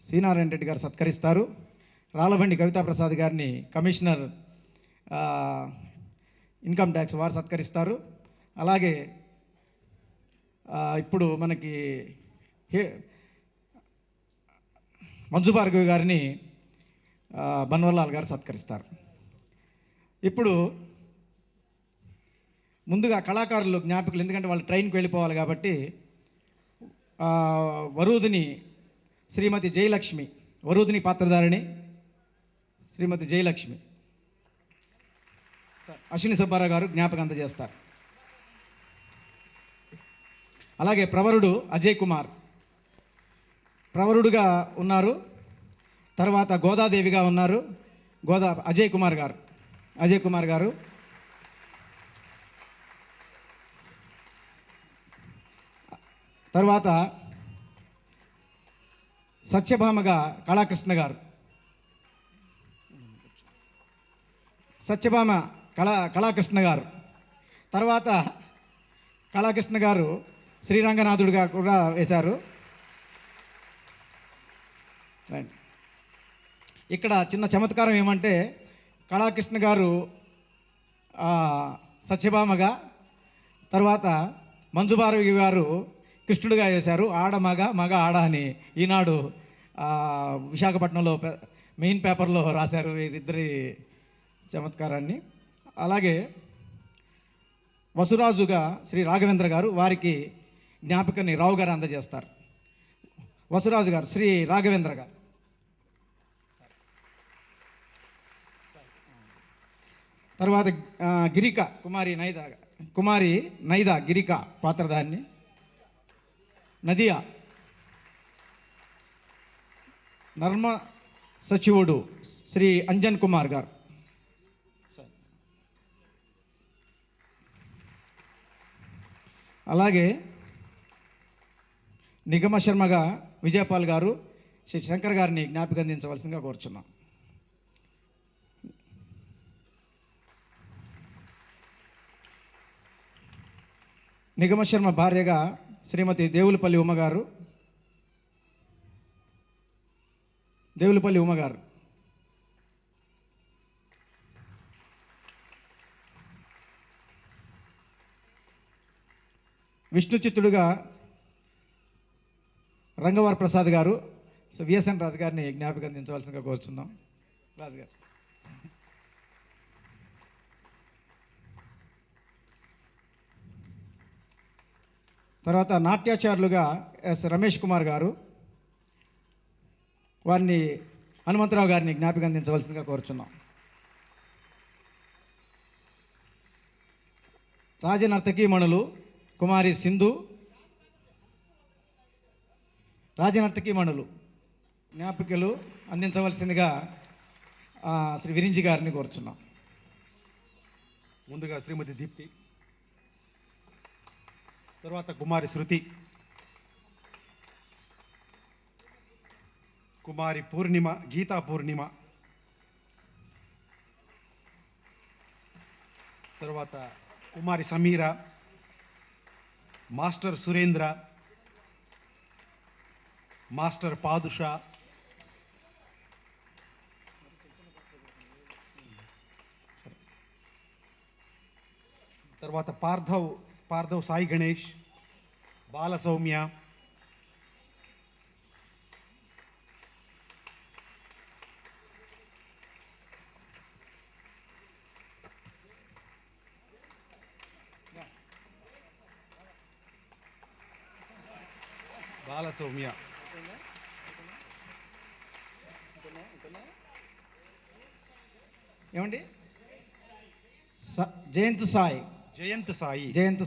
శ్రీనారాయణ రెడ్డి గారు సత్కరిస్తారు. రాళ్ళబండి కవితా ప్రసాద్ గారిని commissioner income tax వారు సత్కరిస్తారు. అలాగే ఇప్పుడు మనకి మంజు భార్గవి గారిని బన్వర్లాల్ గారు సత్కరిస్తారు. ఇప్పుడు ముందుగా కళాకారులు జ్ఞాపికలు, ఎందుకంటే వాళ్ళు ట్రైన్కి వెళ్ళిపోవాలి కాబట్టి వరూధిని శ్రీమతి జయలక్ష్మి, వరూధిని పాత్రధారిణి శ్రీమతి జయలక్ష్మి అశ్విని సుబ్బారావు గారు జ్ఞాపకం అందజేస్తారు. అలాగే ప్రవరుడు అజయ్ కుమార్ ప్రవరుడుగా ఉన్నారు. తర్వాత గోదాదేవిగా ఉన్నారు అజయ్ కుమార్ గారు. తర్వాత సత్యభామగా కళాకృష్ణ గారు. తర్వాత కళాకృష్ణ గారు శ్రీరంగనాథుడిగా కూడా వేశారు. ఇక్కడ చిన్న చమత్కారం ఏమంటే, కళాకృష్ణ గారు సత్యభామగా, తర్వాత మంజు భార్గవి గారు కృష్ణుడిగా వేశారు. ఆడ మగ ఆడ అని ఈనాడు విశాఖపట్నంలో మెయిన్ పేపర్లో రాశారు వీరిద్దరి చమత్కారాన్ని. అలాగే వసురాజుగా శ్రీ రాఘవేంద్ర గారు, వారికి జ్ఞాపికని రావు గారు అందజేస్తారు. వసురాజు గారు శ్రీ రాఘవేంద్ర గారు. తర్వాత గిరిక కుమారి నైదా గిరిక పాత్రధారిని. నదియా నర్మ సచివుడు శ్రీ అంజన్ కుమార్ గారు. అలాగే నిగమ శర్మగా విజయపాల్ గారు శ్రీ శంకర్ గారిని జ్ఞాపిక అందించవలసిందిగా కోరుచున్నాం. నిగమ శర్మ భార్యగా శ్రీమతి దేవులపల్లి ఉమ్మగారు. విష్ణు చిత్తుడుగా రంగవర ప్రసాద్ గారు. విఎస్ఎన్ రాజు గారిని జ్ఞాపిక అందించవలసిందిగా కోరుచున్నాం. రాజు గారు. తర్వాత నాట్యాచారులుగా ఎస్ రమేష్ కుమార్ గారు, వారిని హనుమంతరావు గారిని జ్ఞాపిక అందించవలసిందిగా కోరుచున్నాం. రాజనర్తకీమణులు కుమారి సింధు, రాజనర్తకీమణులు జ్ఞాపికలు అందించవలసిందిగా శ్రీ విరించి గారిని కోరుచున్నాం. ముందుగా శ్రీమతి దీప్తి, తర్వాత కుమారి శృతి, కుమారి పూర్ణిమ, గీతా పూర్ణిమ, తర్వాత కుమారి సమీర, మాస్టర్ సురేంద్ర, మాస్టర్ పాదుషా, తర్వాత పార్థవ్ సాయి గణేష్, బాల సౌమ్య, ఏమండి జయంత్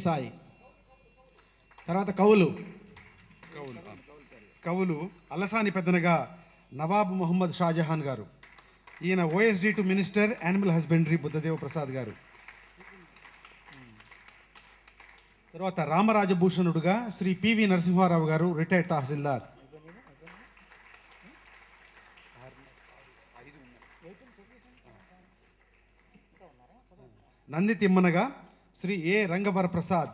సాయి. తర్వాత కవులు అలసాని పెద్దనగా నవాబ్ మొహమ్మద్ షాజహాన్ గారు. ఈయన OSD to minister animal husbandry Buddhadeva Prasad గారు. తర్వాత రామరాజభూషణుడుగా శ్రీ పివి నరసింహారావు గారు, రిటైర్డ్ తహసీల్దార్. నంది తిమ్మనగా శ్రీ ఏ రంగవర ప్రసాద్.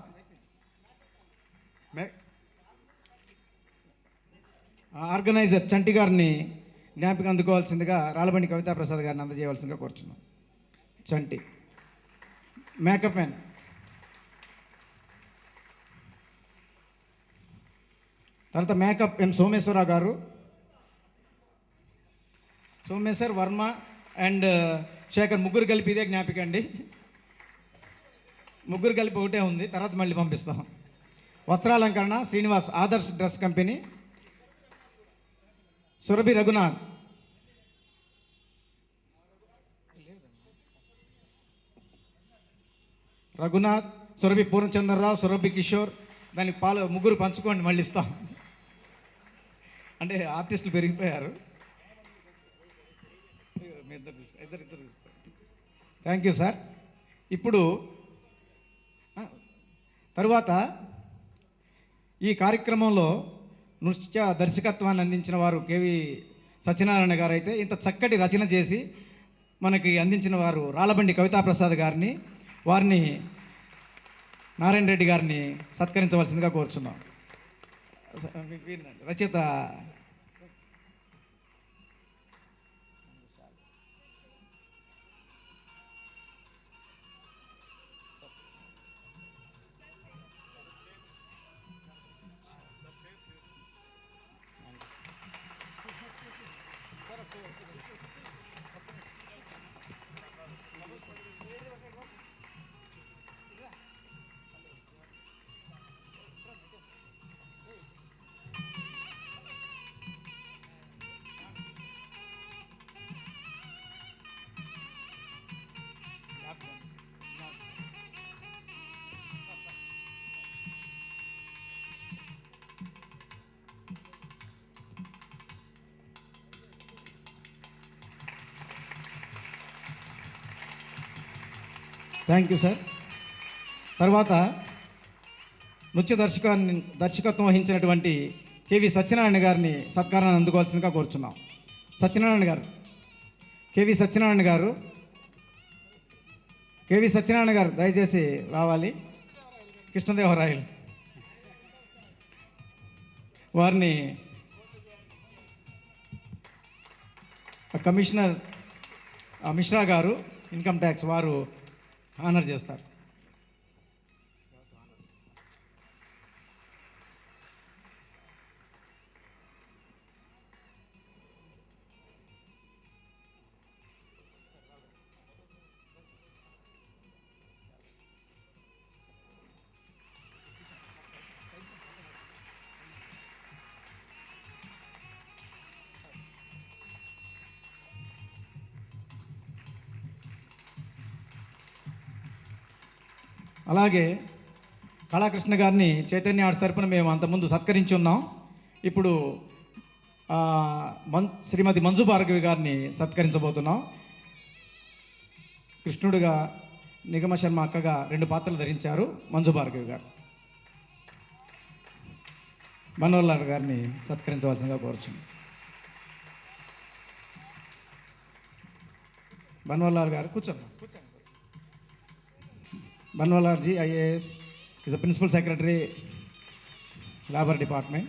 ఆర్గనైజర్ చంటి గారిని జ్ఞాపిక అందుకోవాల్సిందిగా రాళ్ళబండి కవితా ప్రసాద్ గారిని అందజేయవలసిందిగా కోరుచున్నాం. చంటి. మేకప్ మ్యాన్ తర్వాత మేకప్ ఎం సోమేశ్వరరావు గారు. సోమేశ్వర్, వర్మ అండ్ శేఖర్ ముగ్గురు కలిపి ఇదే జ్ఞాపిక అండి. ముగ్గురు కలిపి ఒకటే ఉంది, తర్వాత మళ్ళీ పంపిస్తాం. వస్త్రాలంకరణ శ్రీనివాస్, ఆదర్శ్ డ్రెస్ కంపెనీ. సురభి రఘునాథ్. రఘునాథ్, సురభి పూర్ణచంద్రరావు, సురభి కిషోర్. దానికి పాలు ముగ్గురు పంచుకోండి, మళ్ళీ ఇస్తాం. అంటే ఆర్టిస్టులు పెరిగిపోయారు. మీ ఇద్దరు తీసుకోండి. Thank you sir. ఇప్పుడు తరువాత ఈ కార్యక్రమంలో నృత్య దర్శకత్వాన్ని అందించిన వారు కేవి సత్యనారాయణ గారు అయితే, ఇంత చక్కటి రచన చేసి మనకి అందించిన వారు రాళ్ళబండి కవితా ప్రసాద్ గారిని, వారిని నారాయణ రెడ్డి గారిని సత్కరించవలసిందిగా కోరుచున్నాం. రచయిత థ్యాంక్ యూ సార్. తర్వాత నృత్య దర్శకత్వం వహించినటువంటి కేవి సత్యనారాయణ గారిని సత్కారాన్ని అందుకోవాల్సిందిగా కోరుచున్నాం. సత్యనారాయణ గారు, కేవి సత్యనారాయణ గారు, కేవి సత్యనారాయణ గారు దయచేసి రావాలి. కృష్ణదేవరాయలు వారిని కమిషనర్ మిశ్రా గారు, ఇన్కమ్ ట్యాక్స్ వారు ఆనర్ చేస్తారు. అలాగే కళాకృష్ణ గారిని చైతన్య ఆర్ట్స్ తరపున మేము అంతకుముందు సత్కరించి ఉన్నాం. ఇప్పుడు శ్రీమతి మంజు భార్గవి గారిని సత్కరించబోతున్నాం. కృష్ణుడిగా నిగమ శర్మ అక్కగా 2 పాత్రలు ధరించారు మంజు భార్గవి గారు. బన్వర్లాల్ గారిని సత్కరించవలసిందిగా కోరుచున్నాం. బన్వర్లాల్ గారు కూర్చోండి. Banwalal ji, IAS, is the Principal Secretary, Labor Department.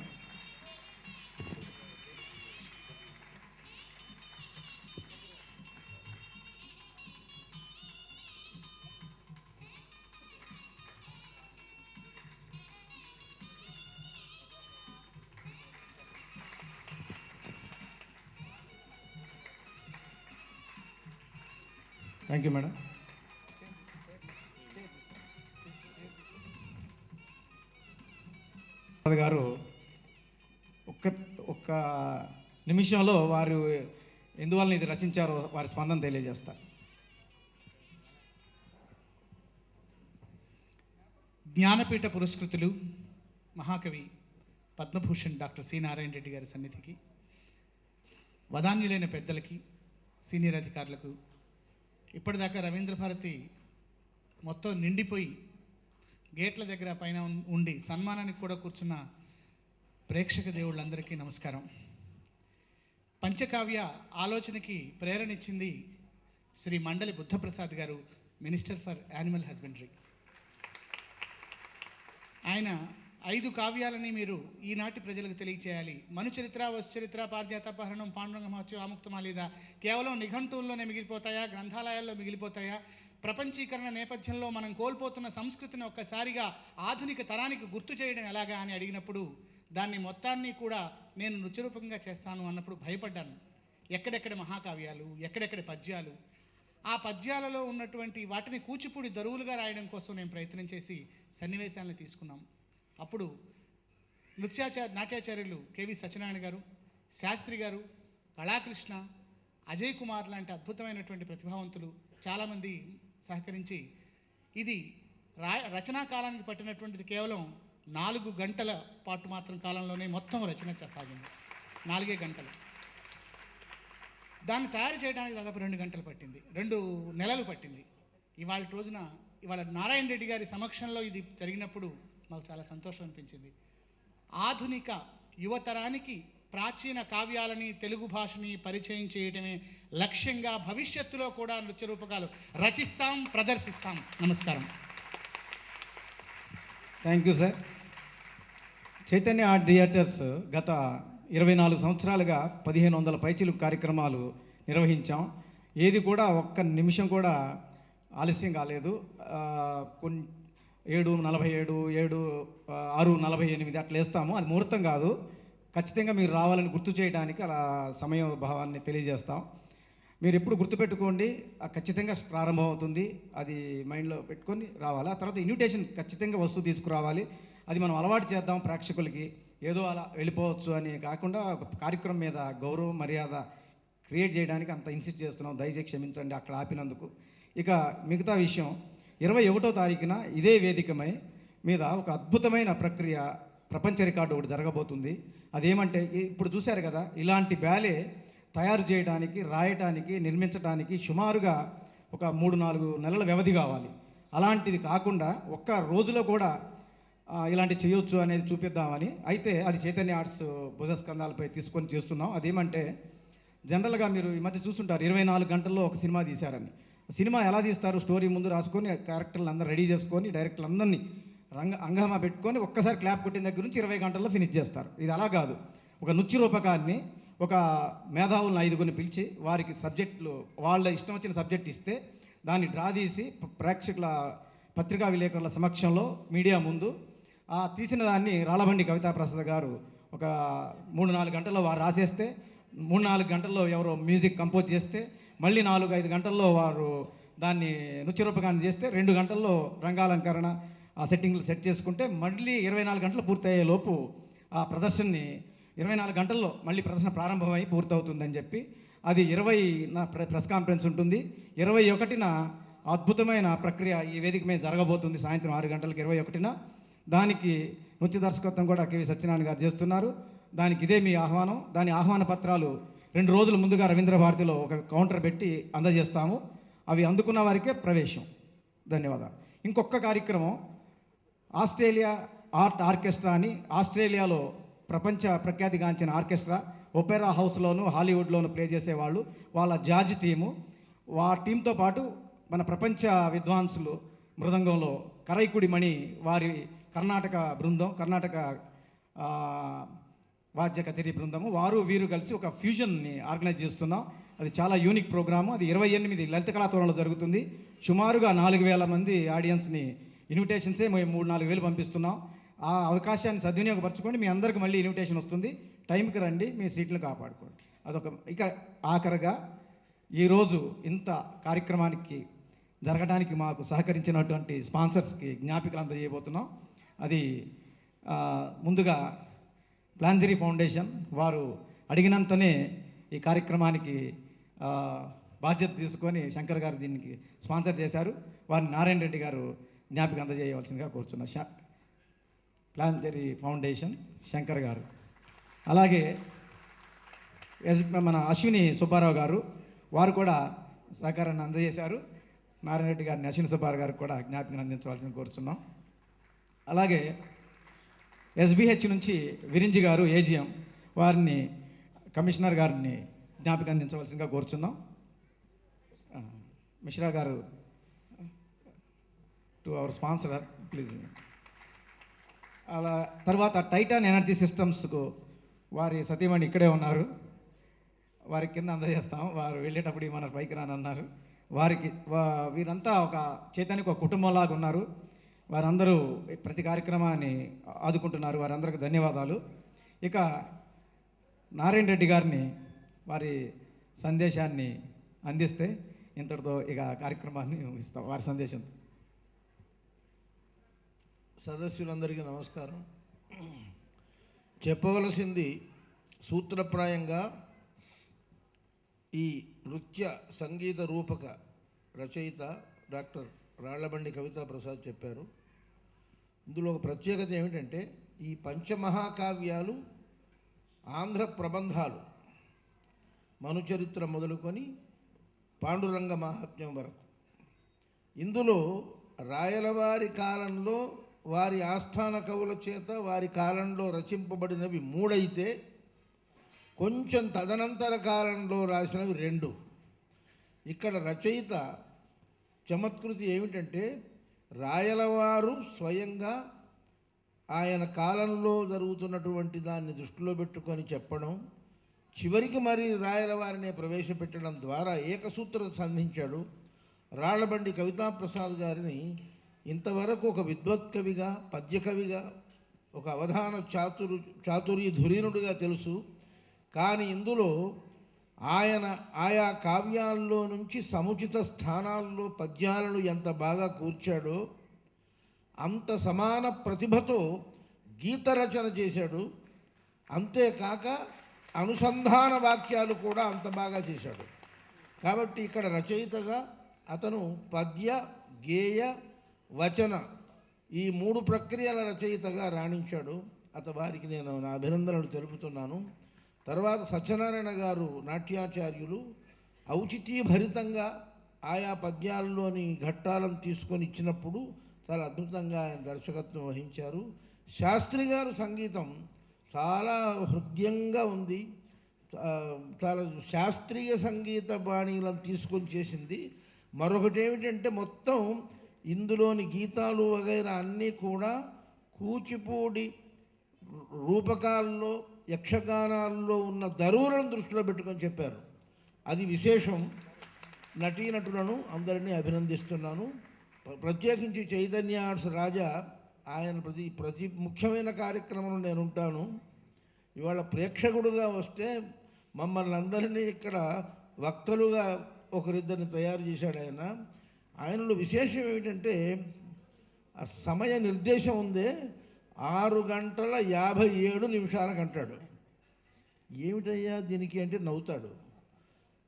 Thank you, madam. గారు ఒక్క నిమిషంలో వారు ఎందువలన ఇది రచించారో వారి స్పందన తెలియజేస్తారు. జ్ఞానపీఠ పురస్కృతులు మహాకవి పద్మభూషణ్ డాక్టర్ సి నారాయణ రెడ్డి గారి సన్నిధికి, వదాన్యులైన పెద్దలకి, సీనియర్ అధికారులకు, ఇప్పటిదాకా రవీంద్ర భారతి మొత్తం నిండిపోయి గేట్ల దగ్గర పైన ఉండి సన్మానానికి కూడా కూర్చున్న ప్రేక్షక దేవుళ్ళందరికీ నమస్కారం. పంచకావ్య ఆలోచనకి ప్రేరణ ఇచ్చింది శ్రీ మండలి బుద్ధప్రసాద్ గారు, మినిస్టర్ ఫర్ యానిమల్ హస్బెండరీ. ఆయన 5 కావ్యాలని మీరు ఈనాటి ప్రజలకు తెలియచేయాలి. మనుచరిత్ర, వసుచరిత్ర, పారిజాతాపహరణం, పాండురంగ మహత్యం, ఆముక్తమాలీద కేవలం నిఘంటువుల్లోనే మిగిలిపోతాయా, గ్రంథాలయాల్లో మిగిలిపోతాయా? ప్రపంచీకరణ నేపథ్యంలో మనం కోల్పోతున్న సంస్కృతిని ఒక్కసారిగా ఆధునిక తరానికి గుర్తు చేయడం ఎలాగా అని అడిగినప్పుడు దాన్ని మొత్తాన్ని కూడా నేను నృత్యరూపంగా చేస్తాను అన్నప్పుడు భయపడ్డాను. ఎక్కడెక్కడ మహాకావ్యాలు, ఎక్కడెక్కడ పద్యాలు, ఆ పద్యాలలో ఉన్నటువంటి వాటిని కూచిపూడి దరువులుగా రాయడం కోసం నేను ప్రయత్నం చేసి సన్నివేశాలను తీసుకున్నాం. అప్పుడు నాట్యాచార్యులు కేవి సత్యనారాయణ గారు, శాస్త్రి గారు, కళాకృష్ణ, అజయ్ కుమార్ లాంటి అద్భుతమైనటువంటి ప్రతిభావంతులు చాలామంది సహకరించి ఇది రచనా కాలానికి పట్టినటువంటిది కేవలం 4 గంటల పాటు మాత్రం కాలంలోనే మొత్తం రచన సాగింది. 4 గంటలు. దాన్ని తయారు చేయడానికి దాదాపు 2 గంటలు పట్టింది, 2 నెలలు పట్టింది. ఇవాళ నారాయణ రెడ్డి గారి సమక్షంలో ఇది జరిగినప్పుడు మాకు చాలా సంతోషం అనిపించింది. ఆధునిక యువతరానికి ప్రాచీన కావ్యాలని, తెలుగు భాషని పరిచయం చేయటమే లక్ష్యంగా భవిష్యత్తులో కూడా నృత్య రూపకాలు రచిస్తాం, ప్రదర్శిస్తాం. నమస్కారం. Thank you sir. Chaitanya art theatres గత 24 సంవత్సరాలుగా 1500 పైచిలుకు కార్యక్రమాలు నిర్వహించాం. ఏది కూడా ఒక్క నిమిషం కూడా ఆలస్యం కాలేదు. 7:47, 6:48 అట్లా వేస్తాము. అది ముహూర్తం కాదు, ఖచ్చితంగా మీరు రావాలని గుర్తు చేయడానికి అలా సమయ భావాన్ని తెలియజేస్తాం. మీరు ఎప్పుడు గుర్తుపెట్టుకోండి, ఖచ్చితంగా ప్రారంభం అవుతుంది. అది మైండ్లో పెట్టుకొని రావాలి. ఆ తర్వాత ఇన్విటేషన్ ఖచ్చితంగా వస్తువు తీసుకురావాలి. అది మనం అలవాటు చేద్దాం ప్రేక్షకులకి. ఏదో అలా వెళ్ళిపోవచ్చు అని కాకుండా ఒక కార్యక్రమం మీద గౌరవం, మర్యాద క్రియేట్ చేయడానికి అంత ఇన్సిస్ట్ చేస్తున్నాం. దయచేసి క్షమించండి అక్కడ ఆపినందుకు. ఇక మిగతా విషయం, 21వ తారీఖున ఇదే వేదికమై మీద ఒక అద్భుతమైన ప్రక్రియ, ప్రపంచ రికార్డు ఒకటి జరగబోతుంది. అదేమంటే ఇప్పుడు చూశారు కదా, ఇలాంటి బ్యాలే తయారు చేయడానికి, రాయటానికి, నిర్మించడానికి సుమారుగా ఒక 3-4 నెలల వ్యవధి కావాలి. అలాంటిది కాకుండా ఒక్క రోజులో కూడా ఇలాంటి చేయొచ్చు అనేది చూపిద్దామని. అయితే అది చైతన్య ఆర్ట్స్ భుజస్కంధాలపై తీసుకొని చేస్తున్నాం. అదేమంటే జనరల్గా మీరు ఈ మధ్య చూస్తుంటారు 24 గంటల్లో ఒక సినిమా తీశారని. సినిమా ఎలా తీస్తారు? స్టోరీ ముందు రాసుకొని క్యారెక్టర్లు అందరూ రెడీ చేసుకొని డైరెక్టర్లు అందరినీ అంగమా పెట్టుకొని ఒక్కసారి క్లాప్ కొట్టిన దగ్గర నుంచి 20 గంటల్లో ఫినిష్ చేస్తారు. ఇది అలా కాదు. ఒక నృత్య రూపకాన్ని, ఒక మేధావులను 5గురిని పిలిచి వారికి సబ్జెక్టులు, వాళ్ళ ఇష్టం వచ్చిన సబ్జెక్ట్ ఇస్తే దాన్ని డ్రా తీసి ప్రేక్షకుల, పత్రికా విలేకరుల సమక్షంలో మీడియా ముందు తీసిన దాన్ని రాళ్ళబండి కవితాప్రసాద్ గారు ఒక 3-4 గంటల్లో వారు రాసేస్తే, 3-4 గంటల్లో ఎవరో మ్యూజిక్ కంపోజ్ చేస్తే, మళ్ళీ 4-5 గంటల్లో వారు దాన్ని నృత్య రూపకాన్ని చేస్తే, 2 గంటల్లో రంగాలంకరణ, ఆ సెట్టింగ్లు సెట్ చేసుకుంటే మళ్ళీ 24 గంటలు పూర్తయ్యే లోపు ఆ ప్రదర్శనని 24 గంటల్లో మళ్ళీ ప్రదర్శన ప్రారంభమై పూర్తవుతుందని చెప్పి అది 20న ప్రెస్ కాన్ఫరెన్స్ ఉంటుంది. 21న అద్భుతమైన ప్రక్రియ ఈ వేదిక మీద జరగబోతుంది. సాయంత్రం 6 గంటలకు 21న. దానికి నృత్య దర్శకత్వం కూడా కేవి సత్యనారాయణ గారు చేస్తున్నారు. దానికి ఇదే మీ ఆహ్వానం. దాని ఆహ్వాన పత్రాలు 2 రోజుల ముందుగా రవీంద్ర భారతిలో ఒక కౌంటర్ పెట్టి అందజేస్తాము. అవి అందుకున్న వారికే ప్రవేశం. ధన్యవాదాలు. ఇంకొక కార్యక్రమం, ఆస్ట్రేలియా ఆర్ట్ ఆర్కెస్ట్రా అని ఆస్ట్రేలియాలో ప్రపంచ ప్రఖ్యాతిగాంచిన ఆర్కెస్ట్రా, ఒపెరా హౌస్లోను, హాలీవుడ్లోను ప్లే చేసేవాళ్ళు, వాళ్ళ జార్జ్ టీము, టీంతో పాటు మన ప్రపంచ విద్వాంసులు మృదంగంలో కరైకుడి మణి వారి కర్ణాటక బృందం, కర్ణాటక వాద్య కచేరీ బృందము, వీరు కలిసి ఒక ఫ్యూజన్ని ఆర్గనైజ్ చేస్తున్నాం. అది చాలా యూనిక్ ప్రోగ్రాము. అది 28 లలిత కళాతోరణలో జరుగుతుంది. సుమారుగా 4000 మంది ఆడియన్స్ని ఇన్విటేషన్సే 3-4 వేలు పంపిస్తున్నాం. ఆ అవకాశాన్ని సద్వినియోగపరచుకోండి. మీ అందరికి మళ్ళీ ఇన్విటేషన్ వస్తుంది. టైంకి రండి, మీ సీట్లు కాపాడుకోండి. అదొక. ఇక ఆఖరిగా ఈరోజు ఇంత కార్యక్రమానికి జరగడానికి మాకు సహకరించినటువంటి స్పాన్సర్స్కి జ్ఞాపికలు అందజేయబోతున్నాం. అది ముందుగా ప్లాంజరీ ఫౌండేషన్ వారు అడిగినంతనే ఈ కార్యక్రమానికి బాధ్యత తీసుకొని శంకర్ గారు దీనికి స్పాన్సర్ చేశారు. వారిని నారాయణ రెడ్డి గారు జ్ఞాపిక అందజేయవలసిందిగా కోరుచున్నా. ప్లాంజరీ ఫౌండేషన్ శంకర్ గారు. అలాగే మన అశ్విని సుబ్బారావు గారు, వారు కూడా సహకారాన్ని అందజేశారు. నారాయణ రెడ్డి గారిని, అశ్విని సుబ్బారావు గారికి కూడా జ్ఞాపికను అందించవలసింది కోరుచున్నాం. అలాగే ఎస్బిహెచ్ నుంచి విరించి గారు, ఏజిఎం, వారిని, కమిషనర్ గారిని జ్ఞాపిక అందించవలసిందిగా కోరుచున్నాం. మిశ్రా గారు టు అవర్ స్పాన్సర్ ప్లీజ్. అలా తర్వాత టైటాన్ ఎనర్జీ సిస్టమ్స్కు వారి సతీమణి ఇక్కడే ఉన్నారు. వారి కింద అందజేస్తాం. వారు వెళ్ళేటప్పుడు మన పైకి రానన్నారు. వారికి వీరంతా ఒక చైతన్యకు ఒక కుటుంబంలాగా ఉన్నారు. వారందరూ ప్రతి కార్యక్రమాన్ని ఆదుకుంటున్నారు. వారందరికీ ధన్యవాదాలు. ఇక నారాయణ రెడ్డి గారిని వారి సందేశాన్ని అందిస్తే ఇంతటితో ఇక కార్యక్రమాన్ని ఇస్తాం. వారి సందేశం. సదస్సులందరికీ నమస్కారం. చెప్పవలసింది సూత్రప్రాయంగా ఈ నృత్య సంగీత రూపక రచయిత డాక్టర్ రాళ్లబండి కవితా ప్రసాద్ చెప్పారు. ఇందులో ఒక ప్రత్యేకత ఏమిటంటే ఈ పంచమహాకావ్యాలు ఆంధ్ర ప్రబంధాలు, మనుచరిత్ర మొదలుకొని పాండురంగ మహాత్మ్యం వరకు. ఇందులో రాయలవారి కాలంలో వారి ఆస్థాన కవుల చేత వారి కాలంలో రచింపబడినవి 3 అయితే కొంచెం తదనంతర కాలంలో రాసినవి 2. ఇక్కడ రచయిత చమత్కృతి ఏమిటంటే రాయలవారు స్వయంగా ఆయన కాలంలో జరుగుతున్నటువంటి దాన్ని దృష్టిలో పెట్టుకొని చెప్పడం, చివరికి మరి రాయలవారినే ప్రవేశపెట్టడం ద్వారా ఏకసూత్రత సంధించాడు. రాళ్లబండి కవితాప్రసాద్ గారిని ఇంతవరకు ఒక విద్వత్కవిగా, పద్యకవిగా, ఒక అవధాన చాతుర్య ధురీనుడిగా తెలుసు. కానీ ఇందులో ఆయన ఆయా కావ్యాల్లో నుంచి సముచిత స్థానాల్లో పద్యాలను ఎంత బాగా కూర్చాడో అంత సమాన ప్రతిభతో గీత రచన చేశాడు. అంతేకాక అనుసంధాన వాక్యాలు కూడా అంత బాగా చేశాడు. కాబట్టి ఇక్కడ రచయితగా అతను పద్య, గేయ, వచన ఈ 3 ప్రక్రియల రచయితగా రాణించాడు. వారికి నేను నా అభినందనలు తెలుపుతున్నాను. తర్వాత సత్యనారాయణ గారు నాట్యాచార్యులు ఔచితీభరితంగా ఆయా పద్యాల్లోని ఘట్టాలను తీసుకొని ఇచ్చినప్పుడు చాలా అద్భుతంగా ఆయన దర్శకత్వం వహించారు. శాస్త్రి గారు సంగీతం చాలా హృదయంగా ఉంది. చాలా శాస్త్రీయ సంగీత బాణీలను తీసుకొని చేసింది. మరొకటి ఏమిటంటే మొత్తం ఇందులోని గీతాలు వగైరా అన్నీ కూడా కూచిపూడి రూపకాల్లో, యక్షగానాల్లో ఉన్న దరువులను దృష్టిలో పెట్టుకొని చెప్పారు. అది విశేషం. నటీనటులను అందరినీ అభినందిస్తున్నాను. ప్రత్యేకించి చైతన్య ఆర్ట్స్ రాజా, ఆయన ప్రతి ముఖ్యమైన కార్యక్రమంలో నేను ఉంటాను. ఇవాళ ప్రేక్షకుడుగా వస్తే మమ్మల్ని అందరినీ ఇక్కడ వక్తలుగా ఒకరిద్దరిని తయారు చేశాడు ఆయన. ఆయనలో విశేషం ఏమిటంటే ఆ సమయ నిర్దేశం ఉందే 6:57 అంటాడు. ఏమిటయ్యా దీనికి అంటే నవ్వుతాడు.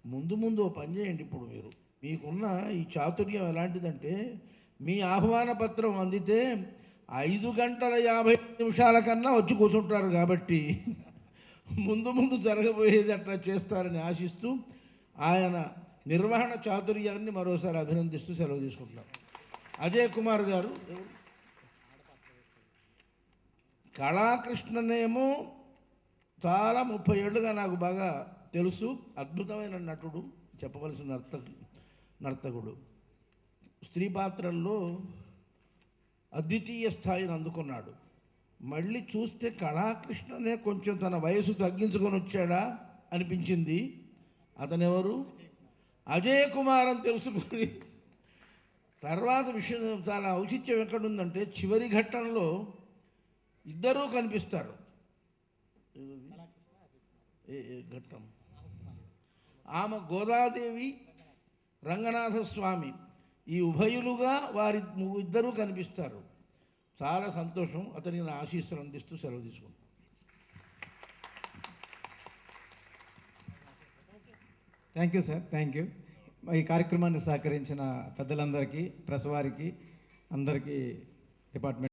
ముందు ఓ పని చేయండి. ఇప్పుడు మీకున్న ఈ చాతుర్యం ఎలాంటిదంటే మీ ఆహ్వాన పత్రం అందితే 5:50 కన్నా వచ్చి కూర్చుంటారు. కాబట్టి ముందు జరగబోయేది అట్లా చేస్తారని ఆశిస్తూ ఆయన నిర్వహణ చాతుర్యాన్ని మరోసారి అభినందిస్తూ సెలవు తీసుకుంటున్నాం. అజయ్ కుమార్ గారు కళాకృష్ణనేమో చాలా 30 ఏళ్ళుగా నాకు బాగా తెలుసు. అద్భుతమైన నటుడు, చెప్పవలసిన నర్తకుడు. స్త్రీ పాత్రల్లో అద్వితీయ స్థాయిని అందుకున్నాడు. మళ్ళీ చూస్తే కళాకృష్ణనే కొంచెం తన వయసు తగ్గించుకొని వచ్చాడా అనిపించింది. అతనెవరు? అజయ్ కుమార్ అని తెలుసుకొని తర్వాత విషయం చాలా ఔచిత్యం ఎక్కడుందంటే చివరి ఘట్టంలో ఇద్దరూ కనిపిస్తారు. ఘట్టం ఆమె గోదాదేవి, రంగనాథస్వామి ఈ ఉభయులుగా ఇద్దరూ కనిపిస్తారు. చాలా సంతోషం. అతనికి నా ఆశీస్సులు అందిస్తూ సెలవు తీసుకుంటాను. Thank you sir, thank you. ఈ కార్యక్రమాన్ని సహకరించిన పెద్దలందరికీ, ప్రెస్ వారికి, అందరికీ, డిపార్ట్మెంట్